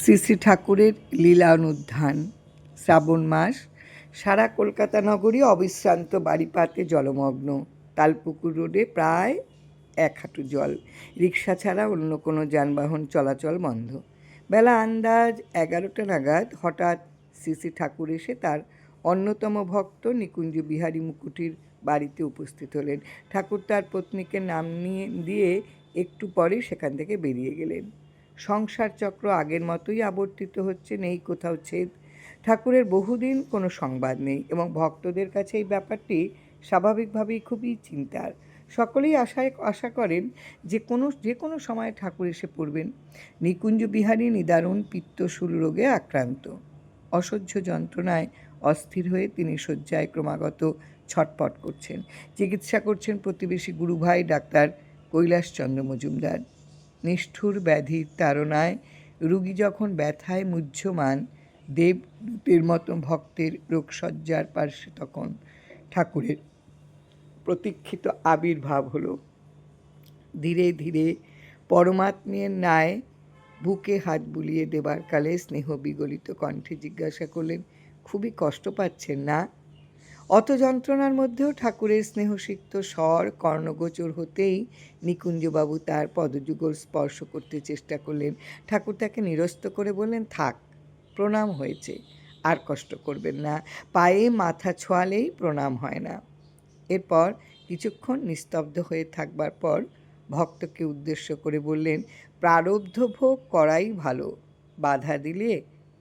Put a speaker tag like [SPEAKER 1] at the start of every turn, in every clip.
[SPEAKER 1] শ্রী শ্রী ঠাকুরের লীলা অনুধ্যান। শ্রাবণ মাস, সারা কলকাতা নগরী অবিশ্রান্ত বাড়িপাতে জলমগ্ন। তালপুকুর রোডে প্রায় 1 হাঁটু জল। রিক্সা ছাড়া অন্য কোনো যানবাহন চলাচল বন্ধ। বেলা আন্দাজ 11টা নাগাদ হঠাৎ শ্রী শ্রী ঠাকুর এসে তার অন্যতম ভক্ত নিকুঞ্জ বিহারী মুকুটির বাড়িতে উপস্থিত হলেন। ঠাকুর তার পত্নীকে নাম দিয়ে একটু পরেই সেখান থেকে বেরিয়ে গেলেন। সংসার চক্র আগের মতোই আবর্তিত হচ্ছে, নেই কোথাও ছেদ। ঠাকুরের বহুদিন কোনো সংবাদ নেই এবং ভক্তদের কাছে এই ব্যাপারটি স্বাভাবিকভাবেই খুবই চিন্তার। সকলেই আশা করেন যে কোনো সময় ঠাকুর এসে পড়বেন। নিকুঞ্জ বিহারী নিদারুণ পিত্তশূল রোগে আক্রান্ত। অসহ্য যন্ত্রণায় অস্থির হয়ে তিনি শয্যায় ক্রমাগত ছটপট করছেন। চিকিৎসা করছেন প্রতিবেশী গুরুভাই ডাক্তার কৈলাসচন্দ্র মজুমদার। নিষ্ঠুর ব্যাধির তাড়নায় রুগী যখন ব্যথায় মুহ্যমান, দেবদূতের মতো ভক্তের রোগশয্যার পার্শ্বে তখন ঠাকুরের প্রতীক্ষিত আবির্ভাব হলো। ধীরে ধীরে পরমাত্মীয়ের ন্যায় বুকে হাত বুলিয়ে দেবার কালে স্নেহ বিগলিত কণ্ঠে জিজ্ঞাসা করলেন, খুবই কষ্ট পাচ্ছেন না? অত যন্ত্রণার মধ্যেও ঠাকুরের স্নেহসিক্ত স্বর কর্ণগোচর হতেই নিকুঞ্জবাবু তার পদযুগল স্পর্শ করতে চেষ্টা করলেন। ঠাকুর তাকে নিরস্ত করে বললেন, থাক, প্রণাম হয়েছে, আর কষ্ট করবেন না। পায়ে মাথা ছোঁয়ালেই প্রণাম হয় না। এরপর কিছুক্ষণ নিস্তব্ধ হয়ে থাকবার পর ভক্তকে উদ্দেশ্য করে বললেন, প্রারব্ধ ভোগ করাই ভালো, বাধা দিলে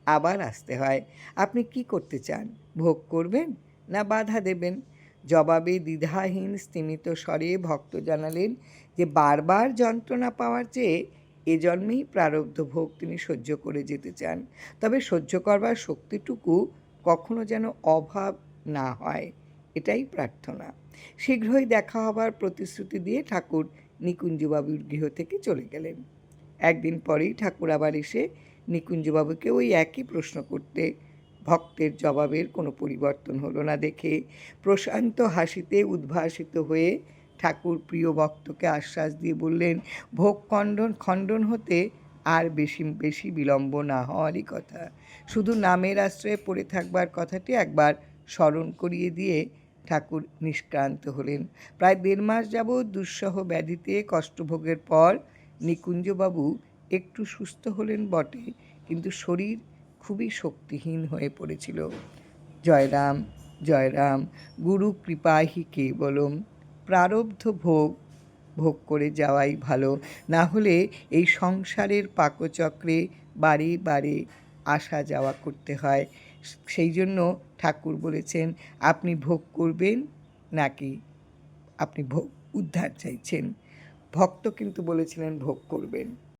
[SPEAKER 1] আবার আসতে হয়। আপনি কি করতে চান? ভোগ করবেন না বাধা দেবেন? জবাবে দ্বিধাহীন স্তিমিত স্বরে ভক্ত জানালেন যে বারবার যন্ত্রণা পাওয়ার চেয়ে এ জন্মেই প্রারব্ধ ভোগ তিনি সহ্য করে যেতে চান। তবে সহ্য করবার শক্তিটুকু কখনো যেন অভাব না হয়, এটাই প্রার্থনা। শীঘ্রই দেখা হবার প্রতিশ্রুতি দিয়ে ঠাকুর নিকুঞ্জবাবুর গৃহ থেকে চলে গেলেন। একদিন পরেই ঠাকুর আবার এসে নিকুঞ্জবাবুকে ওই একই প্রশ্ন করতে ভক্তের জবাবের কোনো পরিবর্তন হলো না দেখে প্রশান্ত হাসিতে উদ্ভাসিত হয়ে ঠাকুর প্রিয় ভক্তকে আশ্বাস দিয়ে বললেন, ভোগ খণ্ডন হতে আর বেশি বিলম্ব না হওয়ারই কথা। শুধু নামের আশ্রয়ে পড়ে থাকবার কথাটি একবার স্মরণ করিয়ে দিয়ে ঠাকুর নিষ্ক্রান্ত হলেন। প্রায় 1.5 মাস যাবৎ দুঃসহ ব্যাধিতে কষ্টভোগের পর নিকুঞ্জবাবু একটু সুস্থ হলেন বটে, কিন্তু শরীর খুবই শক্তিহীন হয়ে পড়েছিল। জয় রাম, জয় রাম, গুরু কৃপাহি কেবলম। প্রারব্ধ ভোগ করে যাওয়াই ভালো, না হলে এই সংসারের পাকচক্রে বারে বারে আসা যাওয়া করতে হয়। সেই জন্য ঠাকুর বলেছেন, আপনি ভোগ করবেন নাকি আপনি ভোগ উদ্ধার চাইছেন? ভক্ত কিন্তু বলেছিলেন ভোগ করবেন।